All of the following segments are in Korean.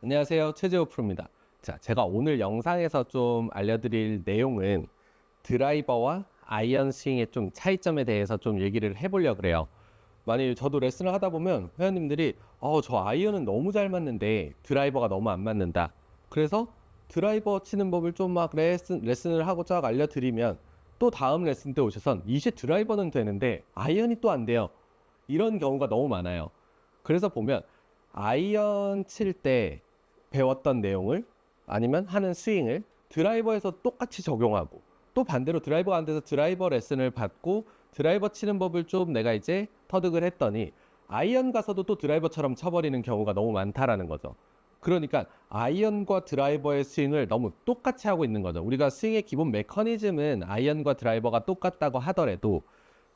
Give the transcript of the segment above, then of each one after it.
안녕하세요. 최재호 프로입니다. 자, 제가 오늘 영상에서 좀 알려드릴 내용은 드라이버와 아이언 스윙의 좀 차이점에 대해서 좀 얘기를 해보려고 그래요. 만약에 저도 레슨을 하다 보면 회원님들이 저 아이언은 너무 잘 맞는데 드라이버가 너무 안 맞는다. 그래서 드라이버 치는 법을 좀 막 레슨을 하고 쫙 알려드리면 또 다음 레슨 때 오셔선 이제 드라이버는 되는데 아이언이 또 안 돼요. 이런 경우가 너무 많아요. 그래서 보면 아이언 칠 때 배웠던 내용을 아니면 하는 스윙을 드라이버에서 똑같이 적용하고 또 반대로 드라이버가 안 돼서 드라이버 레슨을 받고 드라이버 치는 법을 좀 내가 이제 터득을 했더니 아이언 가서도 또 드라이버처럼 쳐버리는 경우가 너무 많다라는 거죠. 그러니까 아이언과 드라이버의 스윙을 너무 똑같이 하고 있는 거죠. 우리가 스윙의 기본 메커니즘은 아이언과 드라이버가 똑같다고 하더라도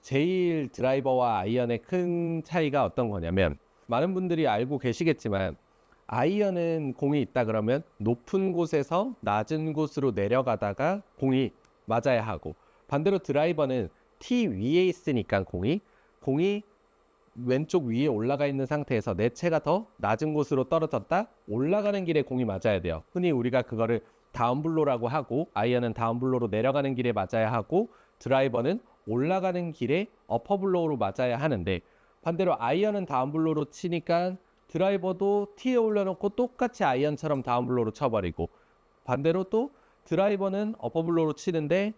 제일 드라이버와 아이언의 큰 차이가 어떤 거냐면 많은 분들이 알고 계시겠지만 아이언은 공이 있다 그러면 높은 곳에서 낮은 곳으로 내려가다가 공이 맞아야 하고 반대로 드라이버는 티 위에 있으니까 공이 왼쪽 위에 올라가 있는 상태에서 내 채가 더 낮은 곳으로 떨어졌다 올라가는 길에 공이 맞아야 돼요. 흔히 우리가 그거를 다운블로라고 하고 아이언은 다운블로로 내려가는 길에 맞아야 하고 드라이버는 올라가는 길에 어퍼블로우로 맞아야 하는데 반대로 아이언은 다운블로로 치니까 드라이버도 티에 올려놓고 똑같이 아이언처럼 다운블로로 쳐버리고 반대로 또 드라이버는 어퍼블로로 치는데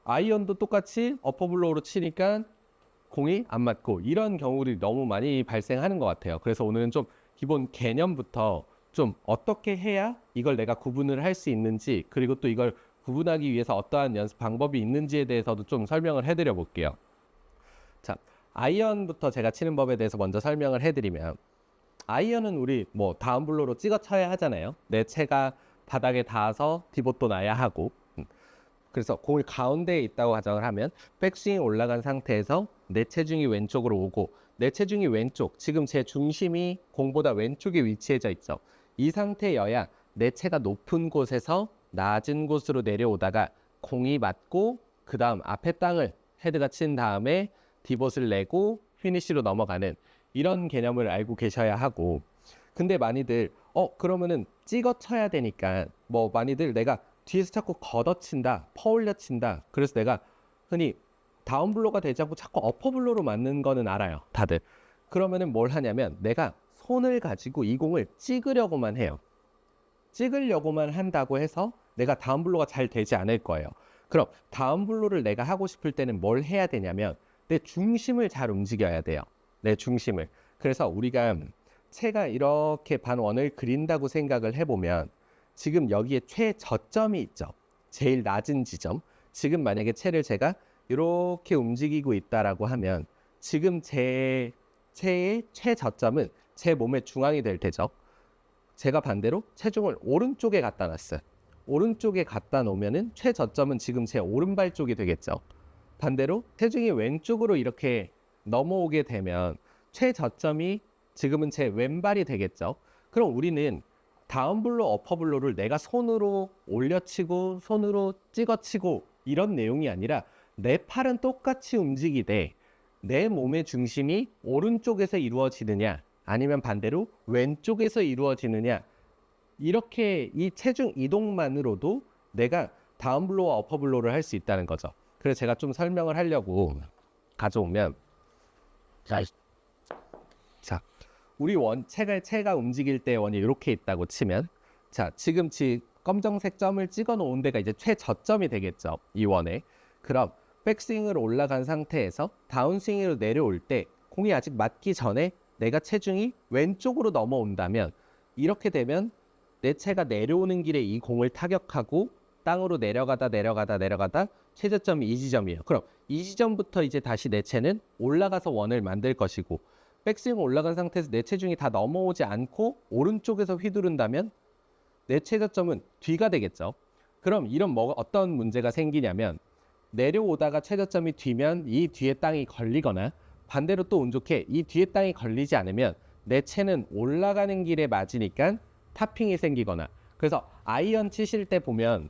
아이언도 똑같이 어퍼블로우로 치니까 공이 안 맞고 이런 경우들이 너무 많이 발생하는 것 같아요. 그래서 오늘은 좀 기본 개념부터 좀 어떻게 해야 이걸 내가 구분을 할 수 있는지 그리고 또 이걸 구분하기 위해서 어떠한 연습 방법이 있는지에 대해서도 좀 설명을 해드려 볼게요. 자, 아이언부터 제가 치는 법에 대해서 먼저 설명을 해드리면 아이언은 우리 뭐 다운블로로 찍어 쳐야 하잖아요. 내 채가 바닥에 닿아서 디봇도 나야 하고 그래서 공을 가운데에 있다고 가정을 하면 백스윙이 올라간 상태에서 내 체중이 왼쪽으로 오고 내 체중이 왼쪽 지금 제 중심이 공보다 왼쪽에 위치해져 있죠. 이 상태여야 내 채가 높은 곳에서 낮은 곳으로 내려오다가 공이 맞고 그 다음 앞에 땅을 헤드가 친 다음에 디봇을 내고 피니쉬로 넘어가는 이런 개념을 알고 계셔야 하고 근데 많이들 그러면은 찍어 쳐야 되니까 뭐 많이들 내가 뒤에서 자꾸 걷어친다 퍼올려 친다 그래서 내가 흔히 다운블로가 되지 않고 자꾸 어퍼블로로 맞는 거는 알아요 다들. 그러면은 뭘 하냐면 내가 손을 가지고 이 공을 찍으려고만 해요. 찍으려고만 한다고 해서 내가 다운블로가 잘 되지 않을 거예요. 그럼 다운블로를 내가 하고 싶을 때는 뭘 해야 되냐면 내 중심을 잘 움직여야 돼요. 내 중심을. 그래서 우리가 채가 이렇게 반원을 그린다고 생각을 해보면 지금 여기에 최저점이 있죠. 제일 낮은 지점. 지금 만약에 채를 제가 이렇게 움직이고 있다라고 하면 지금 제 채의 최저점은 제 몸의 중앙이 될 테죠. 제가 반대로 체중을 오른쪽에 갖다 놨어요. 오른쪽에 갖다 놓으면은 최저점은 지금 제 오른발 쪽이 되겠죠. 반대로 체중이 왼쪽으로 이렇게 넘어오게 되면 최저점이 지금은 제 왼발이 되겠죠. 그럼 우리는 다운블로, 어퍼블로를 내가 손으로 올려치고 손으로 찍어치고 이런 내용이 아니라 내 팔은 똑같이 움직이되 내 몸의 중심이 오른쪽에서 이루어지느냐 아니면 반대로 왼쪽에서 이루어지느냐 이렇게 이 체중 이동만으로도 내가 다운블로와 어퍼블로를 할 수 있다는 거죠. 그래서 제가 좀 설명을 하려고 가져오면 자, 우리 채가 움직일 때 원이 이렇게 있다고 치면 자, 지금 검정색 점을 찍어 놓은 데가 이제 최저점이 되겠죠. 이 원에. 그럼 백스윙으로 올라간 상태에서 다운스윙으로 내려올 때 공이 아직 맞기 전에 내가 체중이 왼쪽으로 넘어온다면 이렇게 되면 내 채가 내려오는 길에 이 공을 타격하고 땅으로 내려가다 최저점이 이 지점이에요. 그럼 이 지점부터 이제 다시 내 채는 올라가서 원을 만들 것이고 백스윙 올라간 상태에서 내 체중이 다 넘어오지 않고 오른쪽에서 휘두른다면 내 최저점은 뒤가 되겠죠. 그럼 이런 어떤 문제가 생기냐면 내려오다가 최저점이 뒤면 이 뒤에 땅이 걸리거나 반대로 또 운 좋게 이 뒤에 땅이 걸리지 않으면 내 채는 올라가는 길에 맞으니까 탑핑이 생기거나 그래서 아이언 치실 때 보면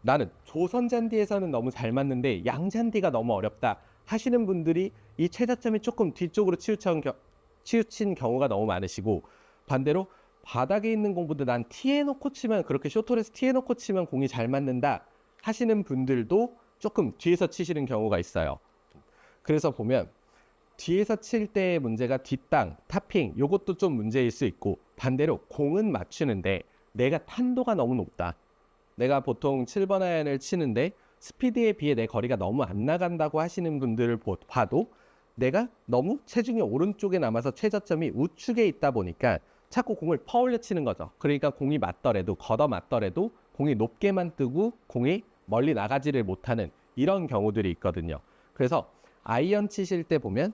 나는 조선 잔디에서는 너무 잘 맞는데 양잔디가 너무 어렵다 하시는 분들이 이 최저점이 조금 뒤쪽으로 치우친 경우가 너무 많으시고 반대로 바닥에 있는 공보다 난 티에 놓고 치면 그렇게 쇼트레스 티에 놓고 치면 공이 잘 맞는다 하시는 분들도 조금 뒤에서 치시는 경우가 있어요. 그래서 보면 뒤에서 칠 때의 문제가 뒷땅, 타핑 요것도 좀 문제일 수 있고 반대로 공은 맞추는데 내가 탄도가 너무 높다. 내가 보통 7번 아이언을 치는데 스피드에 비해 내 거리가 너무 안 나간다고 하시는 분들을 봐도 내가 너무 체중이 오른쪽에 남아서 최저점이 우측에 있다 보니까 자꾸 공을 퍼올려 치는 거죠. 그러니까 공이 맞더라도 걷어 맞더라도 공이 높게만 뜨고 공이 멀리 나가지를 못하는 이런 경우들이 있거든요. 그래서 아이언 치실 때 보면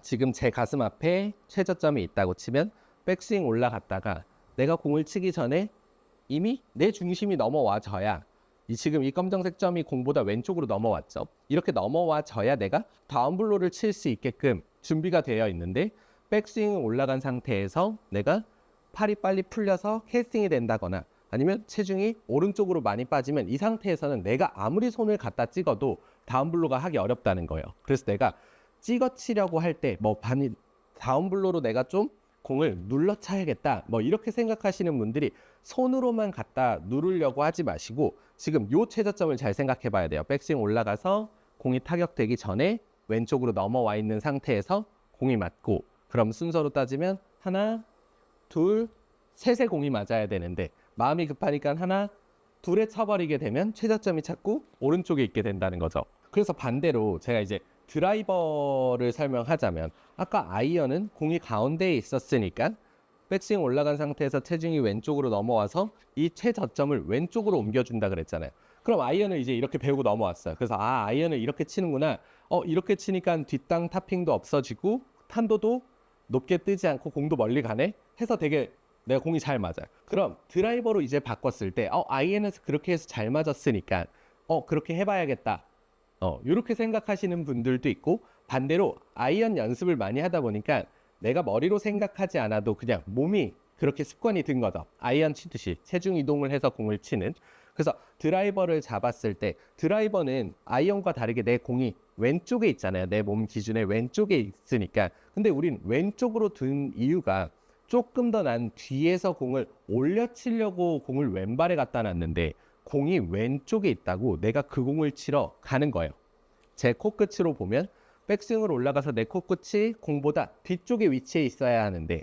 지금 제 가슴 앞에 최저점이 있다고 치면 백스윙 올라갔다가 내가 공을 치기 전에 이미 내 중심이 넘어와져야 지금 이 검정색 점이 공보다 왼쪽으로 넘어왔죠. 이렇게 넘어와져야 내가 다운블로를 칠 수 있게끔 준비가 되어 있는데 백스윙이 올라간 상태에서 내가 팔이 빨리 풀려서 캐스팅이 된다거나 아니면 체중이 오른쪽으로 많이 빠지면 이 상태에서는 내가 아무리 손을 갖다 찍어도 다운블로가 하기 어렵다는 거예요. 그래서 내가 찍어 치려고 할 때 다운블로로 내가 좀 공을 눌러 차야겠다 뭐 이렇게 생각하시는 분들이 손으로만 갖다 누르려고 하지 마시고 지금 요 최저점을 잘 생각해 봐야 돼요. 백스윙 올라가서 공이 타격되기 전에 왼쪽으로 넘어와 있는 상태에서 공이 맞고 그럼 순서로 따지면 하나, 둘, 셋에 공이 맞아야 되는데 마음이 급하니까 하나, 둘에 쳐버리게 되면 최저점이 자꾸 오른쪽에 있게 된다는 거죠. 그래서 반대로 제가 이제 드라이버를 설명하자면 아까 아이언은 공이 가운데에 있었으니까 백스윙 올라간 상태에서 체중이 왼쪽으로 넘어와서 이 최저점을 왼쪽으로 옮겨준다 그랬잖아요. 그럼 아이언을 이제 이렇게 배우고 넘어왔어요. 그래서 아이언을 이렇게 치는구나. 이렇게 치니까 뒷땅 타핑도 없어지고 탄도도 높게 뜨지 않고 공도 멀리 가네 해서 되게 내가 공이 잘 맞아요. 그럼 드라이버로 이제 바꿨을 때 아이언에서 그렇게 해서 잘 맞았으니까 그렇게 해봐야겠다. 이렇게 생각하시는 분들도 있고 반대로 아이언 연습을 많이 하다 보니까 내가 머리로 생각하지 않아도 그냥 몸이 그렇게 습관이 든 거죠. 아이언 치듯이 체중 이동을 해서 공을 치는. 그래서 드라이버를 잡았을 때 드라이버는 아이언과 다르게 내 공이 왼쪽에 있잖아요. 내 몸 기준에 왼쪽에 있으니까. 근데 우린 왼쪽으로 둔 이유가 조금 더 난 뒤에서 공을 올려치려고 공을 왼발에 갖다 놨는데 공이 왼쪽에 있다고 내가 그 공을 치러 가는 거예요. 제 코끝으로 보면 백스윙을 올라가서 내 코끝이 공보다 뒤쪽에 위치해 있어야 하는데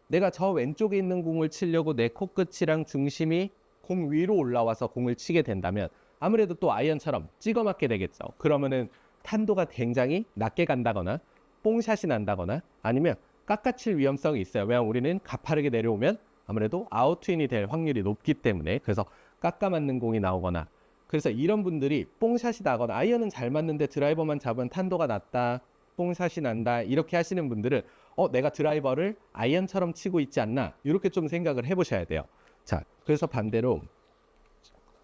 내가 저 왼쪽에 있는 공을 치려고 내 코끝이랑 중심이 공 위로 올라와서 공을 치게 된다면 아무래도 또 아이언처럼 찍어 맞게 되겠죠. 그러면은 탄도가 굉장히 낮게 간다거나 뽕샷이 난다거나 아니면 깎아칠 위험성이 있어요. 왜냐하면 우리는 가파르게 내려오면 아무래도 아웃트윈이 될 확률이 높기 때문에 그래서 깎아 맞는 공이 나오거나 그래서 이런 분들이 뽕샷이 나거나 아이언은 잘 맞는데 드라이버만 잡으면 탄도가 낮다, 뽕샷이 난다 이렇게 하시는 분들은 내가 드라이버를 아이언처럼 치고 있지 않나 이렇게 좀 생각을 해보셔야 돼요. 자, 그래서 반대로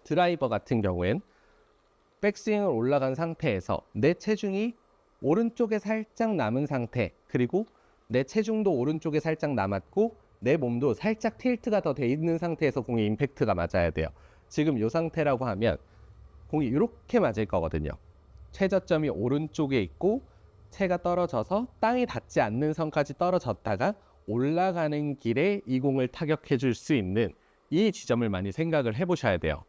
드라이버 같은 경우엔 백스윙을 올라간 상태에서 내 체중이 오른쪽에 살짝 남은 상태 그리고 내 체중도 오른쪽에 살짝 남았고 내 몸도 살짝 틸트가 더 돼 있는 상태에서 공의 임팩트가 맞아야 돼요. 지금 이 상태라고 하면 공이 이렇게 맞을 거거든요. 최저점이 오른쪽에 있고 채가 떨어져서 땅이 닿지 않는 선까지 떨어졌다가 올라가는 길에 이 공을 타격해 줄 수 있는 이 지점을 많이 생각을 해보셔야 돼요.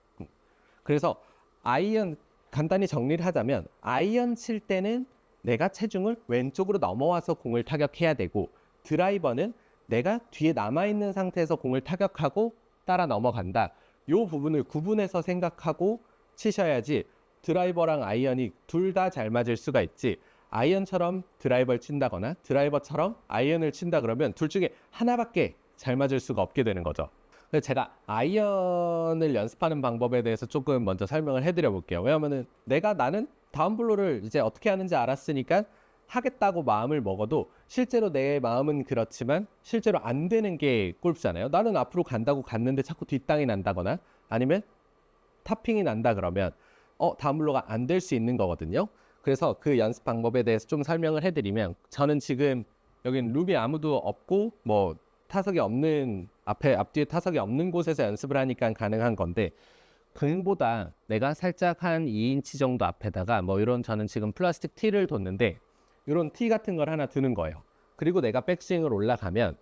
그래서 아이언 간단히 정리를 하자면 아이언 칠 때는 내가 체중을 왼쪽으로 넘어와서 공을 타격해야 되고 드라이버는 내가 뒤에 남아있는 상태에서 공을 타격하고 따라 넘어간다. 이 부분을 구분해서 생각하고 치셔야지 드라이버랑 아이언이 둘 다 잘 맞을 수가 있지 아이언처럼 드라이버를 친다거나 드라이버처럼 아이언을 친다 그러면 둘 중에 하나밖에 잘 맞을 수가 없게 되는 거죠. 그래서 제가 아이언을 연습하는 방법에 대해서 조금 먼저 설명을 해드려 볼게요. 왜냐하면 나는 다운블로를 이제 어떻게 하는지 알았으니까 하겠다고 마음을 먹어도 실제로 내 마음은 그렇지만 실제로 안 되는 게 골프잖아요. 나는 앞으로 간다고 갔는데 자꾸 뒷땅이 난다거나 아니면 타핑이 난다 그러면 다운블로가 안 될 수 있는 거거든요. 그래서 그 연습 방법에 대해서 좀 설명을 해드리면 저는 지금 여긴 룸이 아무도 없고 뭐 타석이 없는 앞뒤에 타석이 없는 곳에서 연습을 하니까 가능한 건데 그보다 내가 살짝 한 2인치 정도 앞에다가 뭐 이런 저는 지금 플라스틱 티를 뒀는데 이런 티 같은 걸 하나 두는 거예요. 그리고 내가 백스윙을 올라가면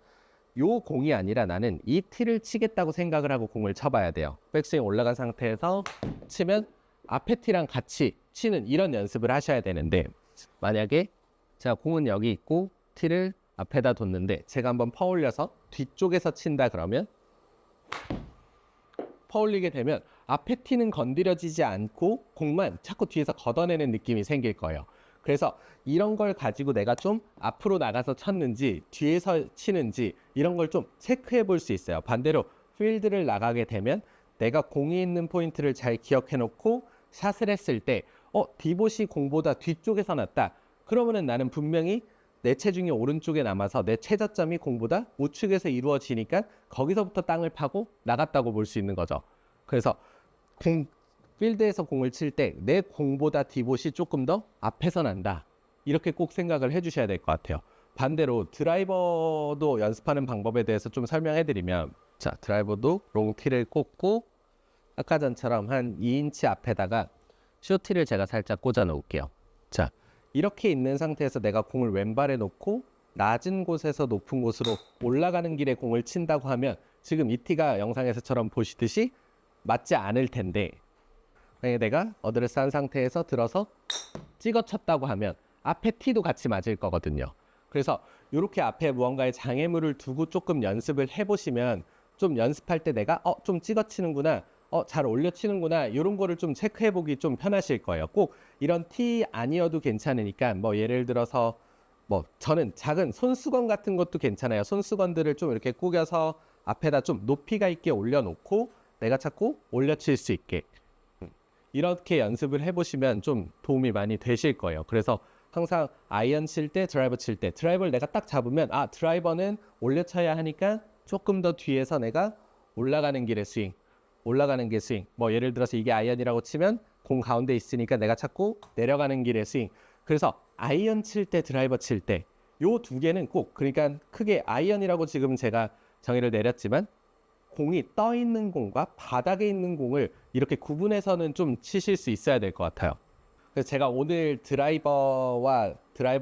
요 공이 아니라 나는 이 티를 치겠다고 생각을 하고 공을 쳐봐야 돼요. 백스윙 올라간 상태에서 치면 앞에 티랑 같이 치는 이런 연습을 하셔야 되는데, 만약에 제가 공은 여기 있고 티를 앞에다 뒀는데 제가 한번 퍼올려서 뒤쪽에서 친다 그러면, 퍼올리게 되면 앞에 티는 건드려지지 않고 공만 자꾸 뒤에서 걷어내는 느낌이 생길 거예요. 그래서 이런 걸 가지고 내가 좀 앞으로 나가서 쳤는지 뒤에서 치는지 이런 걸 좀 체크해 볼 수 있어요. 반대로 필드를 나가게 되면 내가 공이 있는 포인트를 잘 기억해 놓고 샷을 했을 때 디봇이 공보다 뒤쪽에서 났다. 그러면은 나는 분명히 내 체중이 오른쪽에 남아서 내 최저점이 공보다 우측에서 이루어지니까 거기서부터 땅을 파고 나갔다고 볼 수 있는 거죠. 그래서 필드에서 공을 칠 때 내 공보다 디봇이 조금 더 앞에서 난다. 이렇게 꼭 생각을 해주셔야 될 것 같아요. 반대로 드라이버도 연습하는 방법에 대해서 좀 설명해 드리면, 자, 드라이버도 롱티를 꽂고 아까 전처럼 한 2인치 앞에다가 쇼티를 제가 살짝 꽂아 놓을게요. 자, 이렇게 있는 상태에서 내가 공을 왼발에 놓고 낮은 곳에서 높은 곳으로 올라가는 길에 공을 친다고 하면 지금 이 티가 영상에서처럼 보시듯이 맞지 않을 텐데, 만약에 내가 어드레스 한 상태에서 들어서 찍어 쳤다고 하면 앞에 티도 같이 맞을 거거든요. 그래서 이렇게 앞에 무언가의 장애물을 두고 조금 연습을 해보시면 좀 연습할 때 내가 좀 찍어 치는구나, 잘 올려 치는구나, 이런 거를 좀 체크해 보기 좀 편하실 거예요. 꼭 이런 티 아니어도 괜찮으니까 뭐 예를 들어서 뭐 저는 작은 손수건 같은 것도 괜찮아요. 손수건들을 좀 이렇게 구겨서 앞에다 좀 높이가 있게 올려놓고 내가 자꾸 올려 칠 수 있게 이렇게 연습을 해보시면 좀 도움이 많이 되실 거예요. 그래서 항상 아이언 칠 때, 드라이버 칠 때 드라이버를 내가 딱 잡으면 드라이버는 올려 쳐야 하니까 조금 더 뒤에서 내가 올라가는 길의 스윙, 올라가는 게 스윙. 뭐 예를 들어서 이게 아이언이라고 치면 공 가운데 있으니까 내가 자꾸 내려가는 길의 스윙. 그래서 아이언 칠 때, 드라이버 칠 때 요 두 개는 꼭, 그러니까 크게 아이언이라고 지금 제가 정의를 내렸지만 공이 떠 있는 공과 바닥에 있는 공을 이렇게 구분해서는 좀 치실 수 있어야 될 것 같아요. 그래서 제가 오늘 드라이버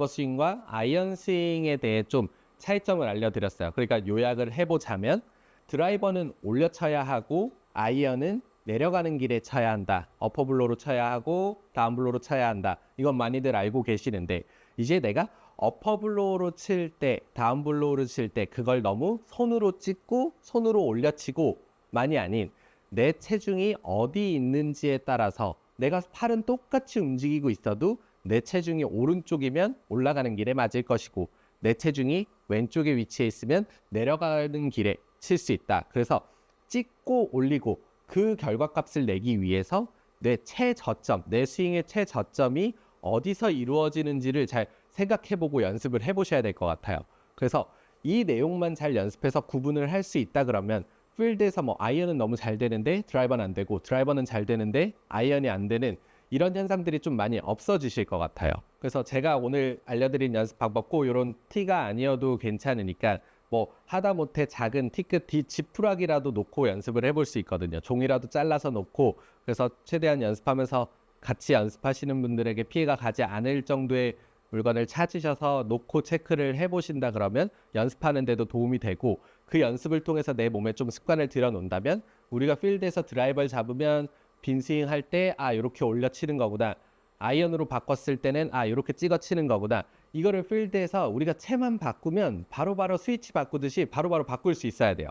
스윙과 아이언 스윙에 대해 좀 차이점을 알려드렸어요. 그러니까 요약을 해보자면 드라이버는 올려 쳐야 하고 아이언은 내려가는 길에 쳐야 한다. 어퍼블로로 쳐야 하고 다운블로로 쳐야 한다. 이건 많이들 알고 계시는데, 이제 내가 어퍼블로우로 칠 때, 다운블로우로 칠 때 그걸 너무 손으로 찍고 손으로 올려치고 만이 아닌 내 체중이 어디 있는지에 따라서 내가 팔은 똑같이 움직이고 있어도 내 체중이 오른쪽이면 올라가는 길에 맞을 것이고 내 체중이 왼쪽에 위치해 있으면 내려가는 길에 칠 수 있다. 그래서 찍고 올리고 그 결과값을 내기 위해서 내 최저점, 내 스윙의 최저점이 어디서 이루어지는지를 잘 생각해보고 연습을 해보셔야 될 것 같아요. 그래서 이 내용만 잘 연습해서 구분을 할 수 있다 그러면 필드에서 뭐 아이언은 너무 잘 되는데 드라이버는 안 되고 드라이버는 잘 되는데 아이언이 안 되는 이런 현상들이 좀 많이 없어지실 것 같아요. 그래서 제가 오늘 알려드린 연습 방법 꼭 이런 티가 아니어도 괜찮으니까 뭐 하다못해 작은 티끝 지푸라기라도 놓고 연습을 해볼 수 있거든요. 종이라도 잘라서 놓고, 그래서 최대한 연습하면서 같이 연습하시는 분들에게 피해가 가지 않을 정도의 물건을 찾으셔서 놓고 체크를 해보신다 그러면 연습하는 데도 도움이 되고, 그 연습을 통해서 내 몸에 좀 습관을 들여놓는다면 우리가 필드에서 드라이버를 잡으면 빈스윙 할 때 이렇게 올려 치는 거구나, 아이언으로 바꿨을 때는 이렇게 찍어 치는 거구나, 이거를 필드에서 우리가 채만 바꾸면 바로바로 스위치 바꾸듯이 바로바로 바꿀 수 있어야 돼요.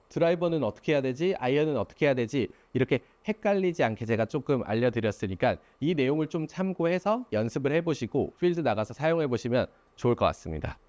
드라이버는 어떻게 해야 되지? 아이언은 어떻게 해야 되지? 이렇게 헷갈리지 않게 제가 조금 알려드렸으니까 이 내용을 좀 참고해서 연습을 해보시고 필드 나가서 사용해보시면 좋을 것 같습니다.